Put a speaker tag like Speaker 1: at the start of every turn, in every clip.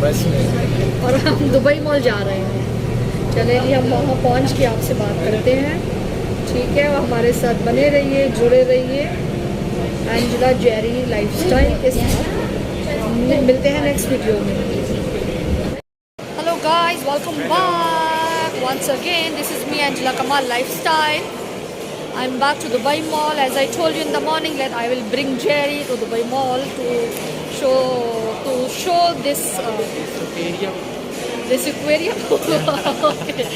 Speaker 1: बस में।
Speaker 2: और हम दुबई मॉल जा रहे हैं। चले जी, हम वहाँ पहुँच के आपसे बात करते हैं, ठीक है। हमारे साथ बने रहिए, जुड़े रहिए एंजेला जेरी लाइफस्टाइल के साथ। मिलते हैं नेक्स्ट वीडियो में। Hello guys, welcome back once again. This is me Angela Kamal lifestyle. I'm back to Dubai Mall. As I told you in the morning that I will bring Jerry to Dubai Mall to show this aquarium. Okay.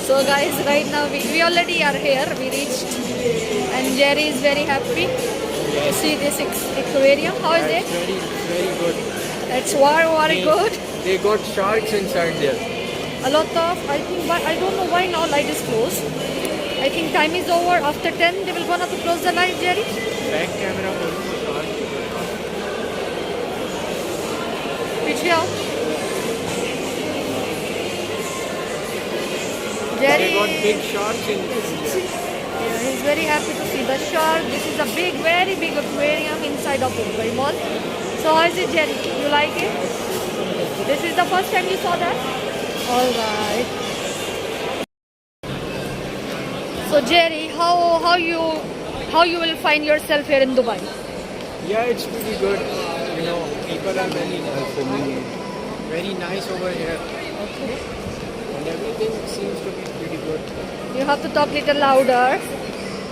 Speaker 2: So guys, right now we already are here. We reached, and Jerry is very happy to see this aquarium. How is it?
Speaker 1: Very good.
Speaker 2: It's very good.
Speaker 1: They got sharks inside there.
Speaker 2: A lot of, I think, but I don't know why now light is closed. I think time is over. After 10 they will gonna to close the light, Jerry.
Speaker 1: Back camera.
Speaker 2: पीछे आओ. Jerry.
Speaker 1: They got big sharks in there.
Speaker 2: Yeah, he's very happy to see the shark. This is a big, very big aquarium inside of Dubai Mall. So how is it, Jerry? You like it? This is the first time you saw that? All right. So Jerry, how you will find yourself here in Dubai?
Speaker 1: Yeah, it's pretty good. You know, people are very nice over here,
Speaker 2: Okay.
Speaker 1: and everything seems to be pretty good.
Speaker 2: You have to talk little louder.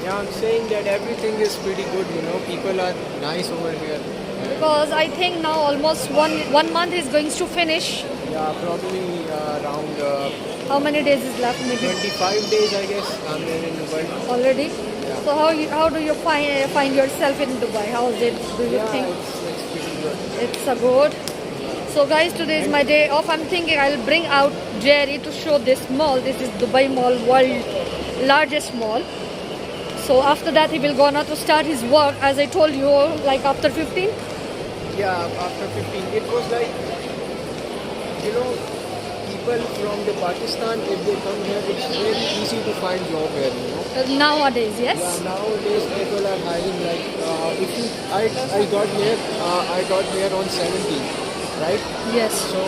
Speaker 1: Yeah, I'm saying that everything is pretty good. You know, people are nice over here.
Speaker 2: Because I think now almost one month is going to finish.
Speaker 1: Yeah, probably around
Speaker 2: How many days is left? Maybe
Speaker 1: 25 days, I guess. I'm here in Dubai.
Speaker 2: already.
Speaker 1: Yeah.
Speaker 2: So how do you find yourself in Dubai? How is it? Do you
Speaker 1: Yeah,
Speaker 2: think
Speaker 1: it's pretty good.
Speaker 2: it's a good? So guys, today is my day off. I'm thinking I'll bring out Jerry to show this mall. This is Dubai Mall, world largest mall. So after that he will go now to start his work, as I told you, like after 15.
Speaker 1: Yeah, after 15. It was like, you know, people from the Pakistan, if they come here, it's very easy to find job here, you know.
Speaker 2: Nowadays, yes.
Speaker 1: Yeah, nowadays people are hiring like, if you, I got here on 17, right?
Speaker 2: Yes.
Speaker 1: So,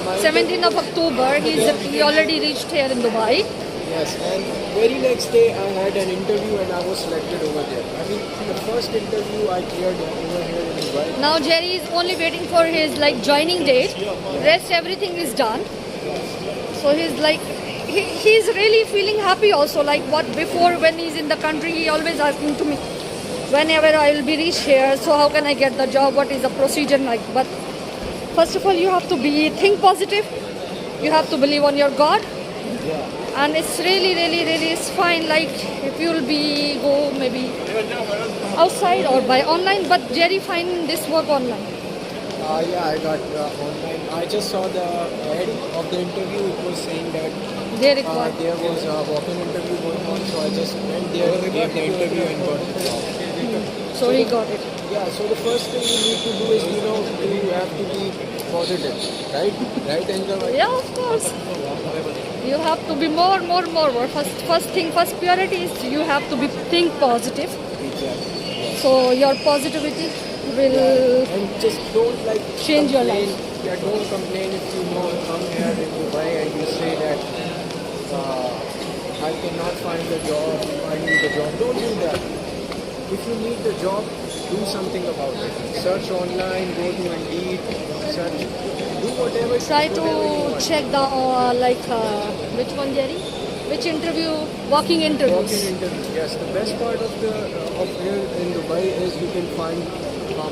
Speaker 1: my
Speaker 2: 17th of October, he already reached here in Dubai.
Speaker 1: Yes, and very next day I had an interview and I was selected over there. I mean, the first interview I cleared over here in Dubai.
Speaker 2: Now Jerry is only waiting for his like joining date. Rest everything is done. So he's like, he's really feeling happy also. Like what before when he's in the country, he always asking to me, whenever I will be reached here, so how can I get the job? What is the procedure like? But first of all, you have to think positive. You have to believe on your God.
Speaker 1: Yeah.
Speaker 2: And it's really it's fine, like if you'll be go maybe outside or by online, but Jerry find this work online.
Speaker 1: Yeah, I got online. I just saw the head of the interview. It was saying that
Speaker 2: They require.
Speaker 1: there was a walk-in interview going on, so I just went there, gave the interview and got the job.
Speaker 2: So he got it.
Speaker 1: Yeah, so the first thing you need to do is, you know, you have to be positive, right? Right, Angela?
Speaker 2: Yeah, of course. You have to be more. First priority is you have to be think positive.
Speaker 1: Exactly.
Speaker 2: So your positivity will
Speaker 1: And just don't like
Speaker 2: Change your
Speaker 1: complain.
Speaker 2: life.
Speaker 1: Yeah, don't complain if you know come here in Dubai and you say that I cannot find a job, I need a job. Don't do that. If you need a job, do something about it. Search online, go to Indeed, search, do whatever.
Speaker 2: try to
Speaker 1: whatever you want.
Speaker 2: check the which one, Jerry? Which interview? Walking interviews.
Speaker 1: Walk-in interview. Yes, the best part of the of here in Dubai is you can find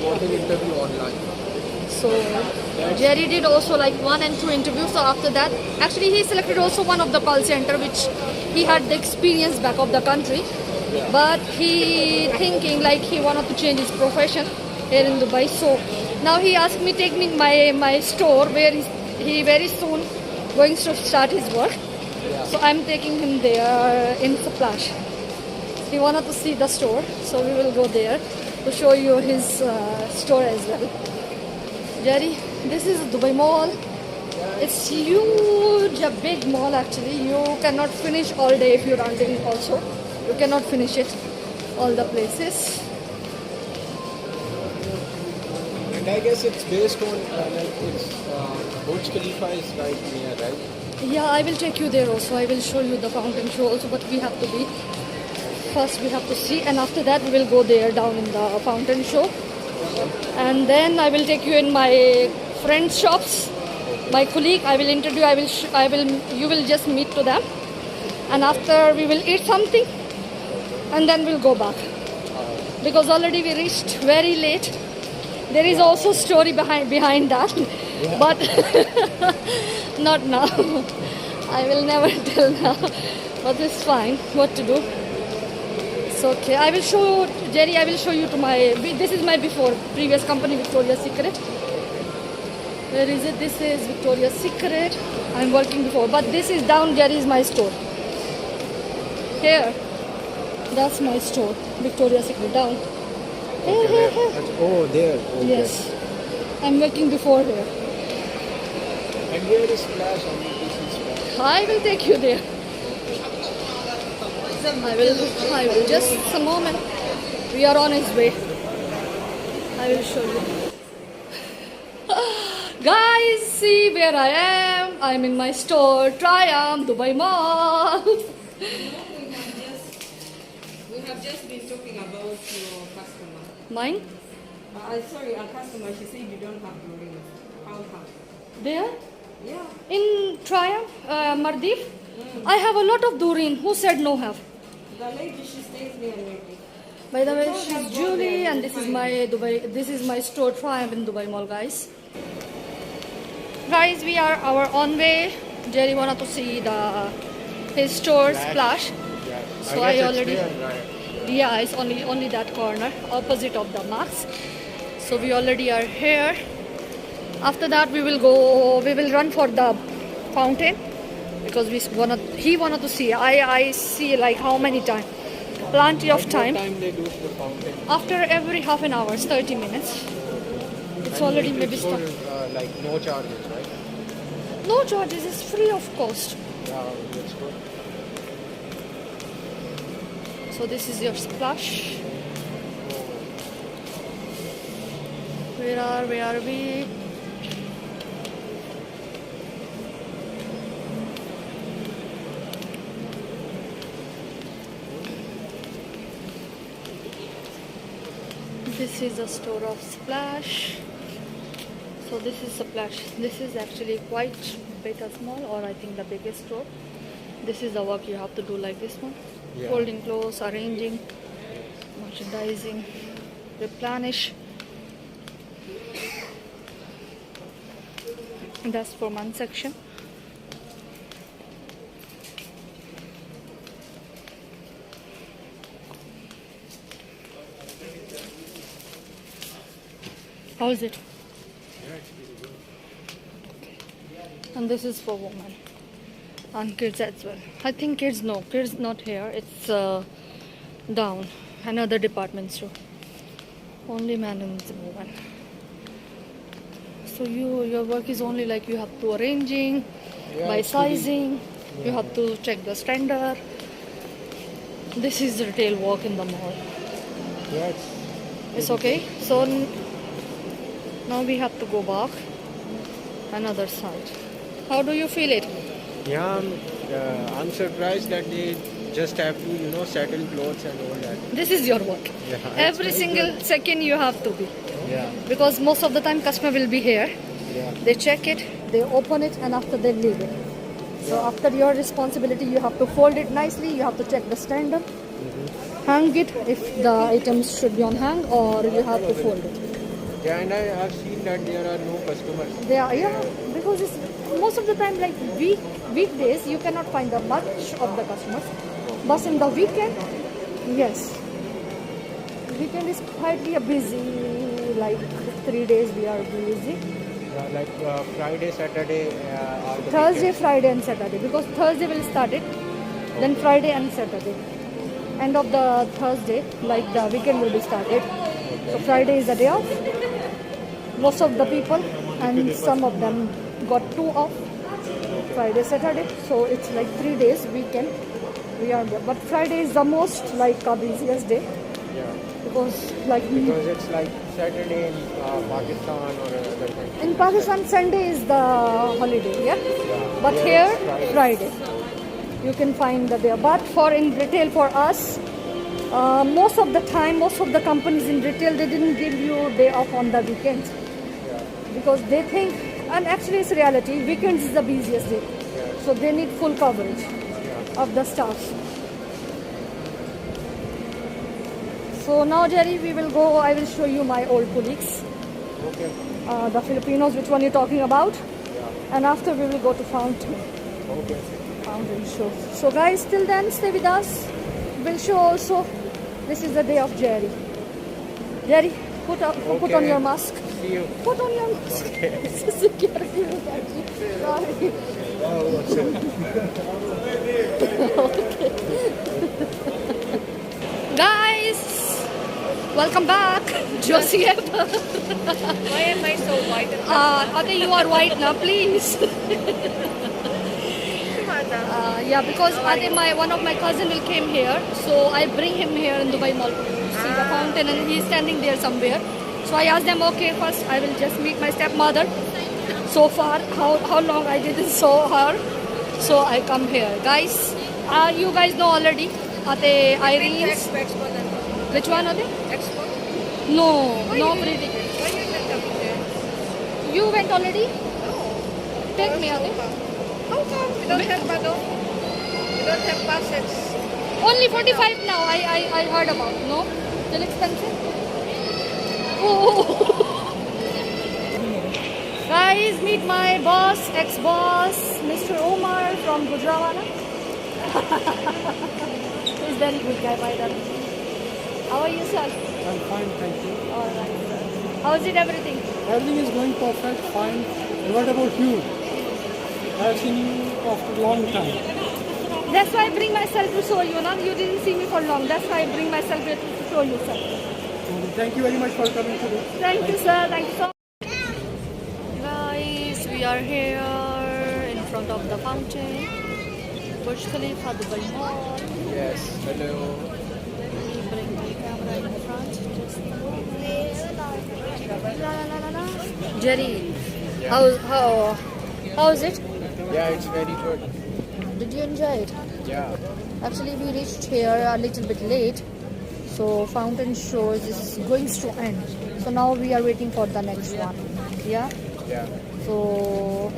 Speaker 1: walk-in interview online.
Speaker 2: So Jerry did also like 1 and 2 interviews. So after that, actually he selected also one of the call center, which he had the experience back of the country. But he thinking like he wanted to change his profession here in Dubai. So now he asked me take me my store where he very soon going to start his work. So I'm taking him there in Splash. He wanted to see the store, so we will go there to show you his store as well. Jerry, this is Dubai Mall. It's huge, a big mall actually. You cannot finish all day if you're hunting also. You cannot finish it, all the places.
Speaker 1: And I guess it's based on like it's Burj Khalifa is right near, right?
Speaker 2: Yeah, I will take you there also. I will show you the fountain show also, but we have to be. First we have to see, and after that we will go there down in the fountain show. And then I will take you in my friend's shops, my colleague. I will introduce. You will just meet to them, and after we will eat something, and then we'll go back because already we reached very late. There is also story behind that, but not now. I will never tell now, but it's fine. What to do? It's okay. I will show Jerry. I will show you to my. This is my previous company, Victoria's Secret. Where is it? This is Victoria's Secret. I'm working before, but this is down. Jerry is my store. Here, that's my store, Victoria's Secret down. Here.
Speaker 1: Oh, there. Okay.
Speaker 2: Yes, I'm working before here.
Speaker 1: And where is Splash? I mean, this is Splash.
Speaker 2: I will take you there. I will just a moment. We are on his way. I will show you. Guys, see where I am. I'm in my store, Triumph, Dubai Mall.
Speaker 3: We have just been talking about your customer.
Speaker 2: Mine?
Speaker 3: Sorry, our customer, she said you don't have the ring. How come?
Speaker 2: There?
Speaker 3: Yeah.
Speaker 2: In Triumph, Maldives? I have a lot of Durin. Who said no have?
Speaker 3: The lady, she stays near me.
Speaker 2: By the way, she's Julie, and this is my Dubai. This is my store, Triumph in Dubai Mall, guys. Guys, we are on way. Jerry wanted to see his store, Splash.
Speaker 1: Yeah.
Speaker 2: So
Speaker 1: I guess
Speaker 2: I already.
Speaker 1: it's there, right?
Speaker 2: Yeah, it's only that corner, opposite of the Max. So we already are here. After that, we will run for the fountain because he wanted to see. I see like how many times, plenty of time.
Speaker 1: What time they do the fountain?
Speaker 2: After every half an hour, 30 minutes. It's already maybe
Speaker 1: for,
Speaker 2: stopped.
Speaker 1: like no charges, right?
Speaker 2: No charges, it's free of cost.
Speaker 1: Yeah, that's good.
Speaker 2: So this is your Splash. Where are we? This is a store of Splash. So this is Splash. This is actually quite big or small, or I think the biggest store. This is the work you have to do like this one.
Speaker 1: Yeah.
Speaker 2: Folding clothes, arranging, merchandising, replenish. And that's for one section. How is it? And this is for women and kids as well. I think kids not here. It's down another department store. Only men and women. So your work is only like you have to arranging by
Speaker 1: actually,
Speaker 2: sizing. You have to check the standard. This is retail work in the mall.
Speaker 1: Yeah,
Speaker 2: It's okay. So now we have to go back another side. How do you feel it?
Speaker 1: yeah. I'm surprised that they just have to, settle clothes and all that.
Speaker 2: This is your work.
Speaker 1: Yeah, it's
Speaker 2: Every
Speaker 1: very
Speaker 2: single second you have to be.
Speaker 1: Yeah,
Speaker 2: Because most of the time customer will be here.
Speaker 1: yeah.
Speaker 2: They check it, they open it, and after they leave it. So after your responsibility, you have to fold it nicely. You have to check the standard, hang it if the items should be on hang, or you have to fold it.
Speaker 1: Yeah, and I've seen that there are no customers.
Speaker 2: They are, because it's most of the time like weekdays you cannot find much of the customers, but in the weekend, yes, weekend is quite busy. Like 3 days we are busy.
Speaker 1: Yeah, like Friday, Saturday, are the
Speaker 2: Thursday,
Speaker 1: weekends.
Speaker 2: Friday, and Saturday, because Thursday will start it, then Friday and Saturday. End of the Thursday, like the weekend will be started. So Friday is the day off. Most of the people and some of them got 2 off. Friday, Saturday. So it's like 3 days weekend we are there. But Friday is the most like busiest day
Speaker 1: Yeah.
Speaker 2: because like
Speaker 1: Because it's like Saturday in Pakistan or other country.
Speaker 2: in Pakistan Sunday is the holiday, yeah. But
Speaker 1: Yeah,
Speaker 2: here
Speaker 1: it's
Speaker 2: Friday. You can find that there. But for in retail for us, most of the time, most of the companies in retail they didn't give you day off on the weekends
Speaker 1: Yeah.
Speaker 2: because they think, and actually it's reality, weekends is the busiest day.
Speaker 1: Yeah.
Speaker 2: So they need full coverage
Speaker 1: Yeah.
Speaker 2: of the staff. So now Jerry, we will go, I will show you my old colleagues,
Speaker 1: Okay.
Speaker 2: the Filipinos, which one you're talking about.
Speaker 1: Yeah.
Speaker 2: And after we will go to Fountain show. So guys, till then stay with us. We'll show also, this is the day of Jerry. Jerry, put on
Speaker 1: Okay.
Speaker 2: your mask.
Speaker 1: See you.
Speaker 2: Put on your mask. This is security will catch you. Sorry.
Speaker 1: Oh, sorry.
Speaker 2: Guys, welcome back. Joseph.
Speaker 3: Why am I so white?
Speaker 2: Okay, you are white now, please. Yeah, because one of my cousin will came here, so I bring him here in Dubai Mall to see the fountain, and he's standing there somewhere. So I asked them, okay, first I will just meet my stepmother. So far, how long I didn't saw her, so I come here, guys. You guys know already. Ate Irene. Which one are they?
Speaker 3: Expo?
Speaker 2: No, no free ticket.
Speaker 3: Why you not coming there?
Speaker 2: You went already?
Speaker 3: No.
Speaker 2: Take me, Ate.
Speaker 3: How come we don't have bado? We don't have passes.
Speaker 2: Only 45 now. I heard about. No, still expensive. Oh. Guys, meet my boss, ex-boss, Mr. Omar from Gujranwala. He's very good guy, by the way. How are you, sir?
Speaker 4: I'm fine, thank you.
Speaker 2: All right, sir. How is it everything?
Speaker 4: Everything is going perfect, fine. And what about you? I've seen you after a long time.
Speaker 2: That's why I bring myself to show you. Now you didn't see me for long. That's why I bring myself here to show you, sir.
Speaker 4: Thank you very much for coming today.
Speaker 2: Thank you, sir. Thank you so much. Guys, we are here in front of the fountain. Burj Khalifa, Dubai Mall.
Speaker 1: Yes. Hello.
Speaker 2: Let me bring my camera in front. Just a moment. La, la, la, la. Jerry,
Speaker 1: Yeah.
Speaker 2: how is it?
Speaker 1: Yeah, it's very good.
Speaker 2: Did you enjoy it?
Speaker 1: Yeah.
Speaker 2: Actually, we reached here a little bit late, so fountain show is going to end. So now we are waiting for the next one. Yeah.
Speaker 1: Yeah.
Speaker 2: So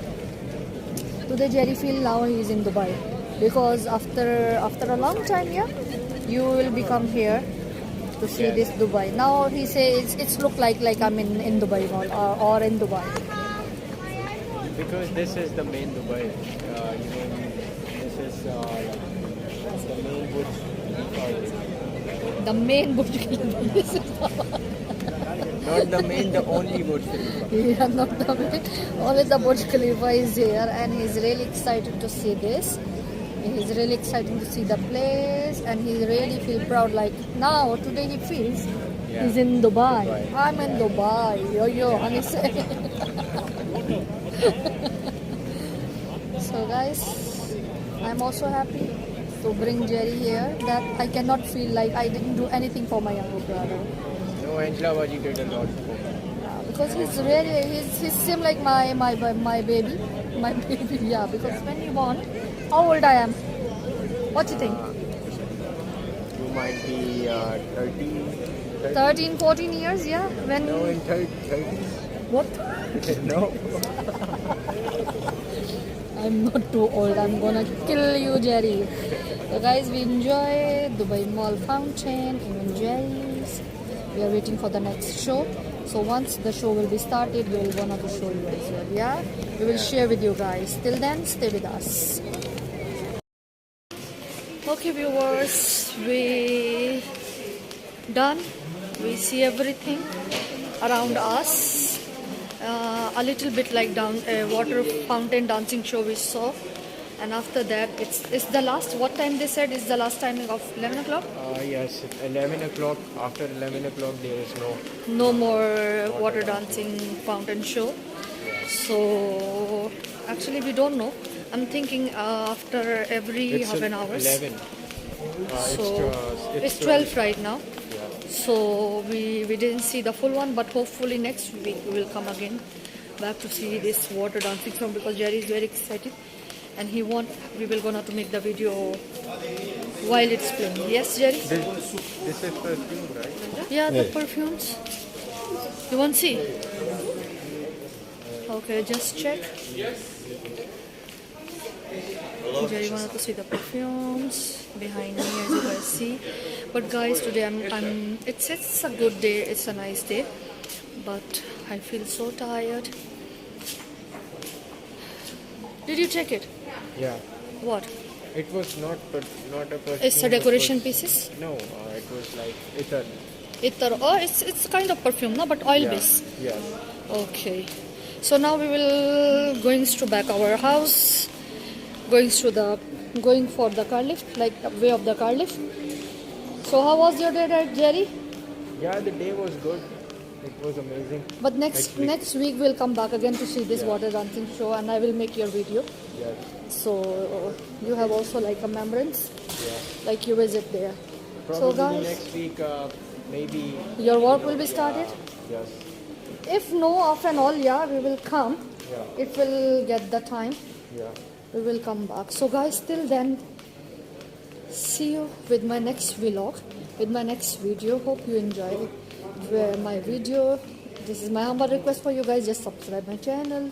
Speaker 2: today Jerry feel now he is in Dubai because after a long time, yeah, you will become here to see
Speaker 1: Yes.
Speaker 2: this Dubai. Now he says it's look like I'm in Dubai Mall or in Dubai.
Speaker 1: Because this is the main Dubai. This is the main Burj Khalifa.
Speaker 2: The main Burj Khalifa. This is
Speaker 1: Not the main, the only Burj Khalifa.
Speaker 2: yeah, not the main. Only the Burj Khalifa is here, and he's really excited to see this. He's really excited to see the place, and he really feel proud. Like now, today he feels
Speaker 1: Yeah.
Speaker 2: he's in Dubai.
Speaker 1: Dubai.
Speaker 2: I'm in Dubai. Yo, honey say. So guys, I'm also happy to bring Jerry here. That I cannot feel like I didn't do anything for my younger brother.
Speaker 1: No, Angela Baji did a lot for me.
Speaker 2: Because he's seem like my baby, my baby. Yeah, because when you born, how old I am? What you think?
Speaker 1: You might be 30.
Speaker 2: 13, 14 years. Yeah. When
Speaker 1: No, in 30s.
Speaker 2: what?
Speaker 1: No.
Speaker 2: I'm not too old. I'm gonna kill you, Jerry. So guys, we enjoy Dubai Mall fountain, even Jerry's. We are waiting for the next show. So once the show will be started, we will gonna to show you as well. Yeah, we will share with you guys. Till then, stay with us. Okay, viewers, we done. We see everything around us. A little bit like down water fountain dancing show we saw, and after that it's the last. What time they said is the last timing of 11 o'clock?
Speaker 1: Yes, 11 o'clock. After 11 o'clock, there is
Speaker 2: No more water dancing fountain show. So actually we don't know. I'm thinking after every
Speaker 1: It's
Speaker 2: half an hour.
Speaker 1: 11.
Speaker 2: So it's 12 right now.
Speaker 1: Yeah.
Speaker 2: So we didn't see the full one, but hopefully next week we will come again back to see this water dancing song because Jerry is very excited and we will gonna to make the video while it's playing. Yes, Jerry?
Speaker 1: This is perfume, right?
Speaker 2: Yeah, the perfumes. You want to see? Okay, just check. Jerry wanted to see the perfumes behind me, as you guys see. But guys, today it's a good day. It's a nice day, but I feel so tired. Did you check it?
Speaker 1: Yeah.
Speaker 2: What?
Speaker 1: It was not a perfume.
Speaker 2: It's a decoration pieces.
Speaker 1: No, it was like ether.
Speaker 2: It's kind of perfume, no, but oil base.
Speaker 1: Yeah.
Speaker 2: Okay. So now we will going to back our house, going for the car lift, like the way of the car lift. So how was your day, Jerry?
Speaker 1: Yeah, the day was good. It was amazing.
Speaker 2: But next week we'll come back again to see this water dancing show, and I will make your video.
Speaker 1: Yes.
Speaker 2: So you have also like a remembrance,
Speaker 1: Yeah.
Speaker 2: like you visit there.
Speaker 1: Probably
Speaker 2: So guys,
Speaker 1: next week, maybe.
Speaker 2: your work will be started.
Speaker 1: Yes.
Speaker 2: If no, off and all, yeah, we will come.
Speaker 1: Yeah.
Speaker 2: If we'll get the time,
Speaker 1: Yeah.
Speaker 2: we will come back. So guys, till then, see you with my next vlog, with my next video. Hope you enjoy my video. This is my humble request for you guys. Just subscribe my channel.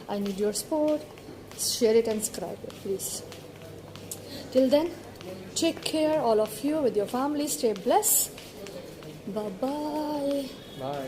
Speaker 2: I need your support. Share it and subscribe it, please. Till then, take care, all of you, with your family. Stay blessed. Bye bye.
Speaker 1: Bye.